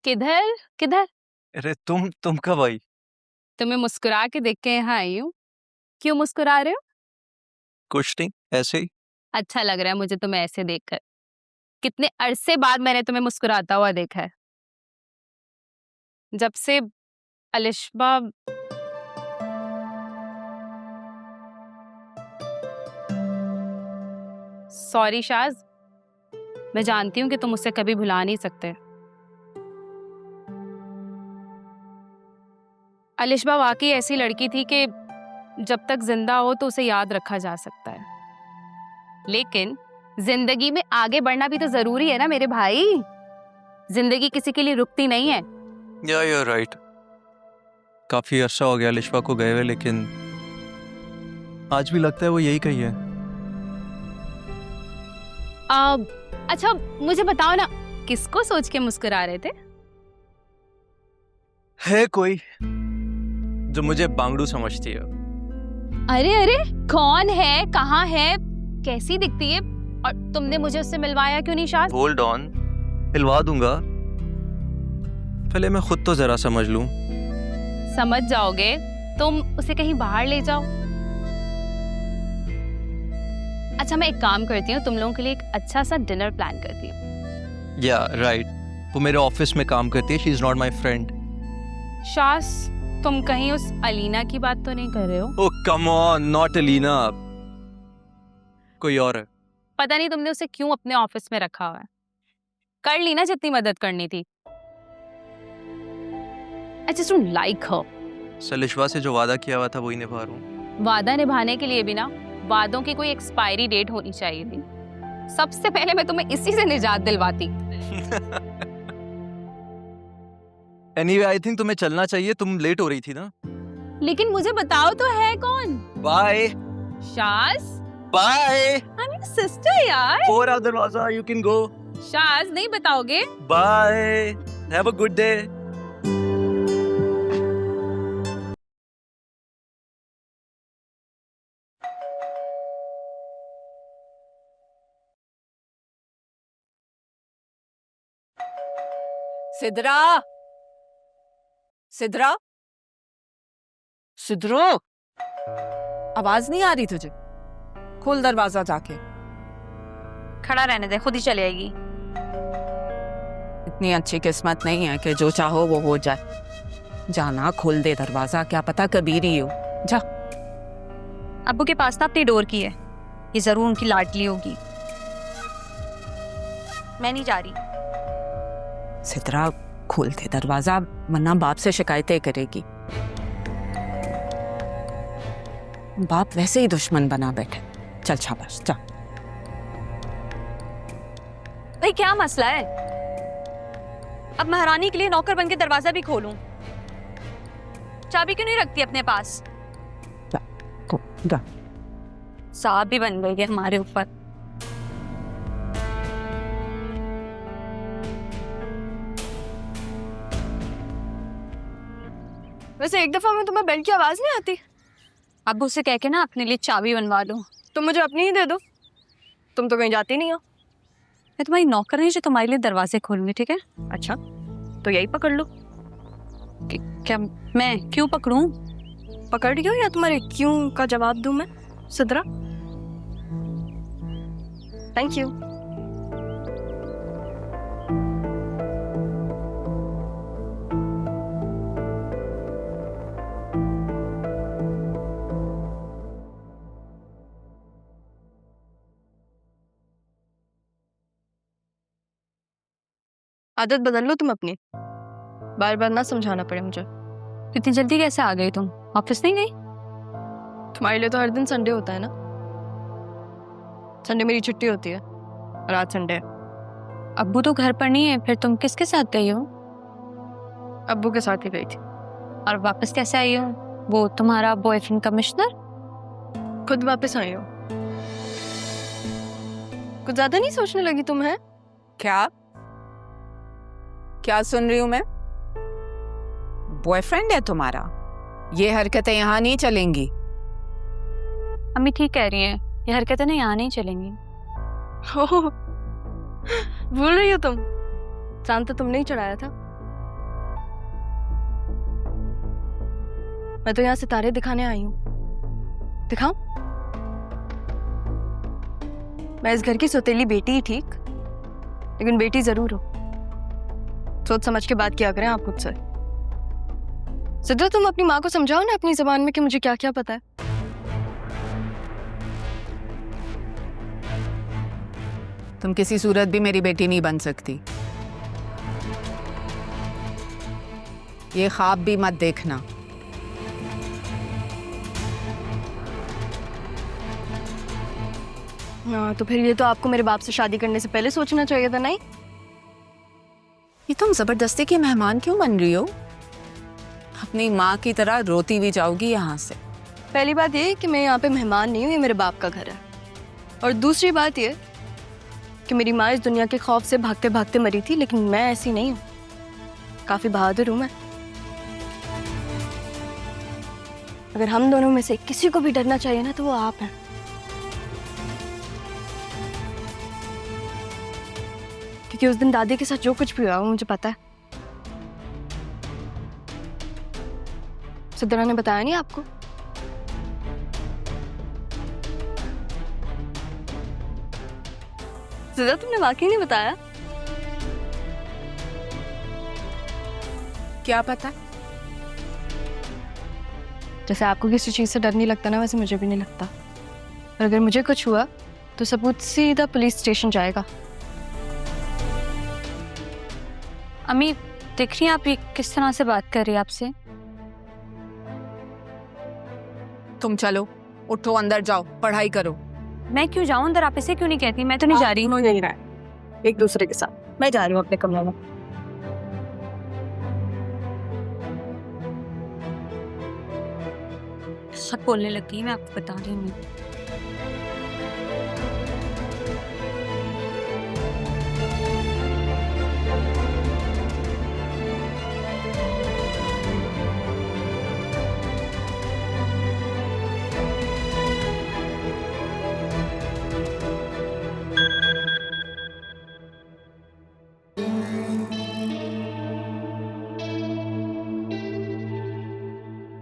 किधर किधर? अरे तुम कब आई? तुम्हें मुस्कुरा के देख के यहाँ आई हूँ। क्यों मुस्कुरा रहे हो? कुछ नहीं, ऐसे ही। अच्छा लग रहा है मुझे तुम्हें ऐसे देखकर। कितने अरसे बाद मैंने तुम्हें मुस्कुराता हुआ देखा है। जब से अलिशबा। सॉरी शाज, मैं जानती हूँ कि तुम उसे कभी भुला नहीं सकते। अलिशबा वाकई ऐसी लड़की थी कि जब तक जिंदा हो तो उसे याद रखा जा सकता है, लेकिन जिंदगी में आगे बढ़ना भी तो जरूरी है ना मेरे भाई। जिंदगी किसी के लिए रुकती नहीं है। या यू राइट। काफी अरसा हो गया लिशवा को गए हुए, लेकिन आज भी लगता है वो यही कही है। अच्छा मुझे बताओ ना, किसको सोच के मुस्कुरा रहे थे? है कोई जो मुझे बांगड़ू समझती है। अरे अरे, कौन है, कहाँ है, कैसी दिखती है, और तुमने मुझे उससे मिलवाया क्यों नहीं शाज? होल्ड ऑन, मिलवा दूंगा, पहले मैं खुद तो जरा समझ लूं। समझ जाओगे? तुम उसे कहीं बाहर ले जाओ। अच्छा मैं एक काम करती हूँ, तुम लोगों के लिए एक अच्छा सा डिनर प्लान करती हूँ। या राइट, वो मेरे ऑफिस में काम करती है। She is not my friend. शास, तुम कहीं उस अलीना की बात तो नहीं कर रहे हो? ओह कम ऑन, नॉट अलीना, कोई और है। पता नहीं तुमने उसे क्यों अपने ऑफिस में रखा हुआ है। कर ली ना जितनी मदद करनी थी। I just don't like her. सलिशवा से जो वादा किया हुआ था वही निभा रहा हूँ। वादा निभाने के लिए भी ना वादों की कोई एक्सपायरी डेट होनी चाहिए थी। सबसे पहले मैं तुम्हें इसी से निजात दिलवाती। एनीवे आई थिंक तुम्हें चलना चाहिए, तुम लेट हो रही थी ना। लेकिन मुझे बताओ तो है कौन? Bye. Shaz, bye. I'm your sister यार। फोर आवर दरवाजा, यू कैन गो। शाज नहीं बताओगे? Bye, have a good day. Sidra, Sidra, सिद्रो, आवाज नहीं आ रही तुझे? खोल दरवाजा जाके। खड़ा रहने दे, खुद ही चली आएगी। इतनी अच्छी किस्मत नहीं है कि जो चाहो वो हो जाए। जाना, खोल दे दरवाजा, क्या पता कबीर ही हो। जा। अब्बू के पास ना अपनी डोर की है, ये जरूर उनकी लाडली होगी। मैं नहीं जा रही। सिद्रा खोल दे दरवाजा, वरना बाप से शिकायतें करेगी। बाप वैसे ही दुश्मन बना बैठे। चल शाबाश, जा। भाई क्या मसला है? अब महारानी के लिए नौकर बन के दरवाजा भी खोलूं? चाबी क्यों नहीं रखती अपने पास? जा। साहब भी बन गई है हमारे ऊपर। वैसे एक दफा में तुम्हें बेल की आवाज नहीं आती? अब्बू से कह के ना अपने लिए चाबी बनवा लो। तुम मुझे अपनी ही दे दो, तुम तो कहीं जाती नहीं हो। मैं तुम्हारी नौकर नहीं जो तुम्हारे लिए दरवाजे खोलूंगी, ठीक है? अच्छा तो यही पकड़ लो। क्या मैं क्यों पकड़ूं? पकड़ रही हो या तुम्हारे क्यों का जवाब दूं मैं? Sidra, thank you. आदत बदल लो तुम अपनी, बार बार ना समझाना पड़े मुझे। इतनी जल्दी कैसे आ गई तुम? ऑफिस नहीं गई? तुम्हारे लिए तो हर दिन संडे होता है ना। संडे मेरी छुट्टी होती है और आज संडे है। अब्बू तो घर पर नहीं है, फिर तुम किसके साथ गई हो? अब्बू के साथ ही गई थी। और वापस कैसे आई हो? वो तुम्हारा बॉयफ्रेंड कमिश्नर? खुद वापस आई हो। कुछ ज्यादा नहीं सोचने लगी तुम? है क्या क्या सुन रही हूं मैं? बॉयफ्रेंड है तुम्हारा? ये हरकतें यहाँ नहीं चलेंगी। अम्मी ठीक कह रही हैं, ये हरकतें ना यहाँ नहीं चलेंगी। भूल रही हो तुम? चांद तो तुमने ही चढ़ाया था। मैं तो यहाँ सितारे दिखाने आई हूँ। दिखाऊं? मैं इस घर की सौतेली बेटी ही ठीक, लेकिन बेटी जरूर हो। सोच समझ के बात किया करें आप मुझसे। सिद्रा, तुम अपनी माँ को समझाओ ना अपनी जबान में कि मुझे क्या क्या पता है। तुम किसी सूरत भी मेरी बेटी नहीं बन सकती। ये ख्वाब भी मत देखना। हाँ, तो फिर ये तो आपको मेरे बाप से शादी करने से पहले सोचना चाहिए था, नहीं? ये तुम जबरदस्ती की मेहमान क्यों बन रही हो? अपनी माँ की तरह रोती भी जाओगी यहाँ से। पहली बात ये कि मैं यहाँ पे मेहमान नहीं हूँ, ये मेरे बाप का घर है। और दूसरी बात ये कि मेरी माँ इस दुनिया के खौफ से भागते भागते मरी थी, लेकिन मैं ऐसी नहीं हूँ। काफी बहादुर हूँ मैं। अगर हम दोनों में से किसी को भी डरना चाहिए ना, तो वो आप हैं। क्योंकि उस दिन दादी के साथ जो कुछ भी हुआ वो मुझे पता है। सिद्रा ने बताया नहीं आपको? सिद्रा, तुमने वाकई नहीं बताया? क्या पता? जैसे आपको किसी चीज से डर नहीं लगता ना, वैसे मुझे भी नहीं लगता। और अगर मुझे कुछ हुआ तो सबूत सीधा पुलिस स्टेशन जाएगा। अम्मी, देख रही हैं आप ये किस तरह से बात कर रही है आपसे? तुम चलो, उठो, अंदर जाओ, पढ़ाई करो। मैं क्यों जाऊं अंदर? आप ऐसे क्यों नहीं कहती? मैं तो नहीं जा रही। नहीं रहा है एक दूसरे के साथ। मैं जा रही हूँ अपने कमरे में। सब बोलने लगी, मैं आपको बता रही हूँ।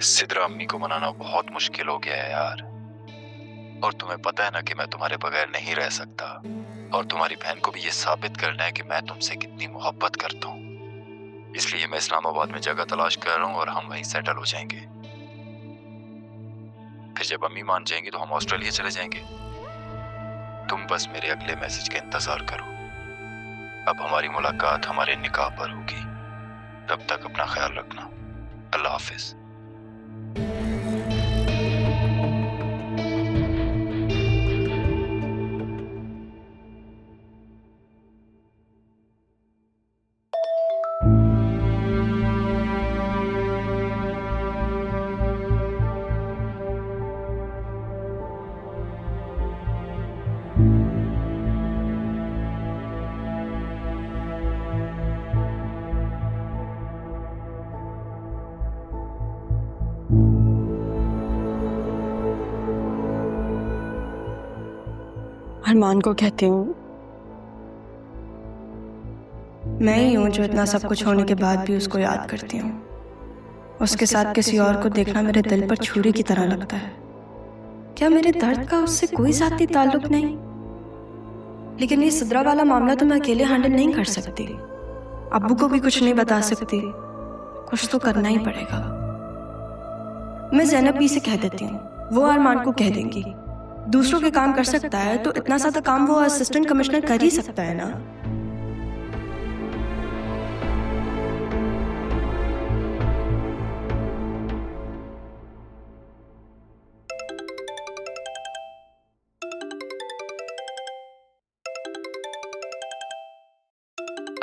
सिद्रा, अम्मी को मनाना बहुत मुश्किल हो गया है यार। और तुम्हें पता है ना कि मैं तुम्हारे बगैर नहीं रह सकता। और तुम्हारी बहन को भी ये साबित करना है कि मैं तुमसे कितनी मोहब्बत करता हूँ। इसलिए मैं इस्लामाबाद में जगह तलाश कर रहा हूँ और हम वहीं सेटल हो जाएंगे। फिर जब अम्मी मान जाएंगी तो हम ऑस्ट्रेलिया चले जाएंगे। तुम बस मेरे अगले मैसेज का इंतजार करो। अब हमारी मुलाकात हमारे निकाह पर होगी। तब तक अपना ख्याल रखना। अल्लाह हाफिज। अरमान को कहती हूँ, मैं ही हूँ जो इतना सब कुछ होने के बाद भी उसको याद करती हूँ। उसके साथ किसी और को देखना मेरे दिल पर छुरी की तरह लगता है। क्या मेरे दर्द का उससे कोई ज़ाती ताल्लुक नहीं? लेकिन ये सिद्रा वाला मामला तो मैं अकेले हैंडल नहीं कर सकती। अब्बू को भी कुछ नहीं बता सकती। कुछ तो करना ही पड़ेगा। मैं ज़ैनब भी से कह देती हूँ, वो अरमान को कह देंगी। दूसरों के काम कर सकता है तो इतना ज़्यादा काम वो असिस्टेंट कमिश्नर कर ही सकता है ना।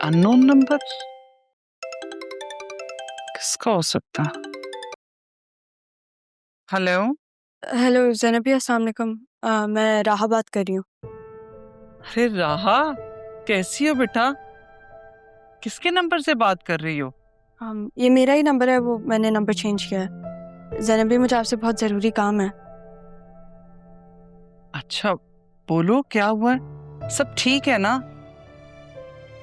अननोन नंबर किसका हो सकता? हेलो। हेलो ज़ैनबी, अस्सलाम वालेकुम। मैं राहा बात कर रही हूँ। अरे राहा, कैसी हो बेटा? किसके नंबर से बात कर रही हो? ये मेरा ही नंबर है, वो मैंने नंबर चेंज किया है। ज़ैनबी, मुझे आपसे बहुत ज़रूरी काम है। अच्छा, बोलो क्या हुआ है? सब ठीक है ना?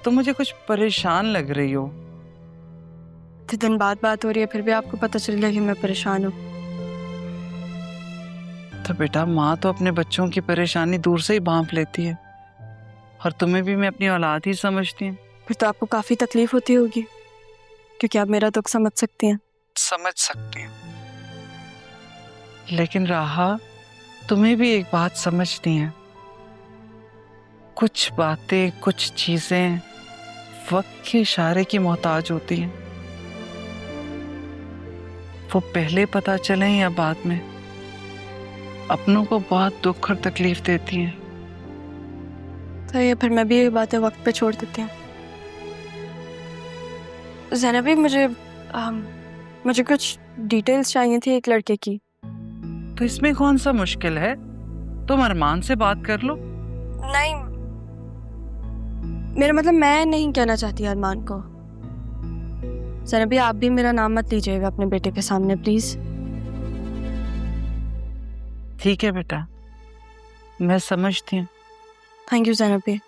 तुम मुझे कुछ परेशान लग रही हो। इतने दिन बाद बात हो रही है, फिर भी आपको पता चल गया कि मैं परेशान हूँ। तो बेटा माँ तो अपने बच्चों की परेशानी दूर से ही भांप लेती है, और तुम्हें भी मैं अपनी औलाद ही समझती हूँ। फिर तो आपको काफी तकलीफ होती होगी, क्योंकि आप मेरा दुख समझ सकती हैं। समझ सकती हूँ, लेकिन राहा तुम्हें भी एक बात समझनी है। कुछ बातें, कुछ चीजें वक्त के इशारे की मोहताज होती हैं। वो पहले पता चले या बाद में, अपनों को बहुत दुख और तकलीफ देती हैं। तो ये फिर मैं भी ये बातें वक्त पे छोड़ देती हूँ। ज़ैनबी, मुझे कुछ डिटेल्स चाहिए थी एक लड़के की। तो इसमें कौन सा मुश्किल है, तुम अरमान से बात कर लो। नहीं, मेरा मतलब मैं नहीं कहना चाहती अरमान को। ज़ैनबी, आप भी मेरा नाम मत लीजिएगा अपने बेटे के सामने प्लीज। ठीक है बेटा, मैं समझती हूँ। Thank you ज़ैनबी।